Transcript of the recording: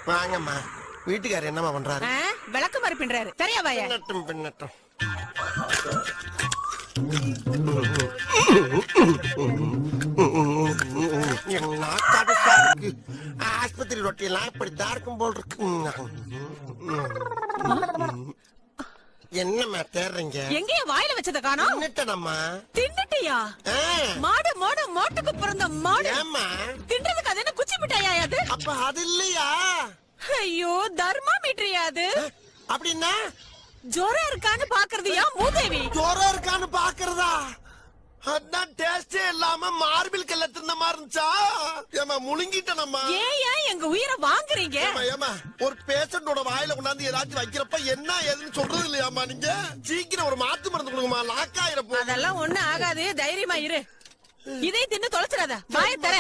வாங்கம்மா. வீட்டுக்காரர் என்னம்மா பண்றாரு? விளக்கு மாதிரி பின்றாரு. சரியா வாயா? பின்னட்டும் பின்னட்டும். ஆஸ்பத்திரி ரொட்டியெல்லாம் இப்படித்தான் இருக்கும் போல் இருக்கு. என்னம்மா தேடுறீங்க? எங்கேயும் வாயில வச்சத காணோம். தின்னுட்டேனம்மா. தின்னுட்டியா? மாடு மாடு மோட்டுக்கு பிறந்த மாடு. ஏம்மா தின்றதுக்கு அது என்ன குச்சி மிட்டாயா அது? அப்ப அது இல்லையா? ஐயோ தர்மாமீட்டரியா அது? அப்படின்னா ஜோரா இருக்கான்னு பாக்குறதுயா மூதேவி? ஜோரா இருக்கான்னு பாக்குறதா? அதான் டேஸ்டே இல்லாம மார்பிள் கல்ல தின்ன மாதிரி இருந்துச்சா? ஏமா முழுங்கிட்டனம்மா. ஏன் எங்க உயிரை வாங்குறீங்க? ஏமா ஒரு பேஷண்டோட வாயில கொண்டாந்து ஏதாச்சும் வைக்கிறப்ப என்ன ஏதுன்னு சொல்றது இல்லையாமா? நீங்க சீக்கிரம் ஒரு மாத்து மருந்து கொடுங்கம்மா. லாக் ஆயிரப்போ. அதெல்லாம் ஒண்ணு ஆகாது. தைரியமா இரு. இதை தின்னு தொலைச்சிடாத. வாயை தர.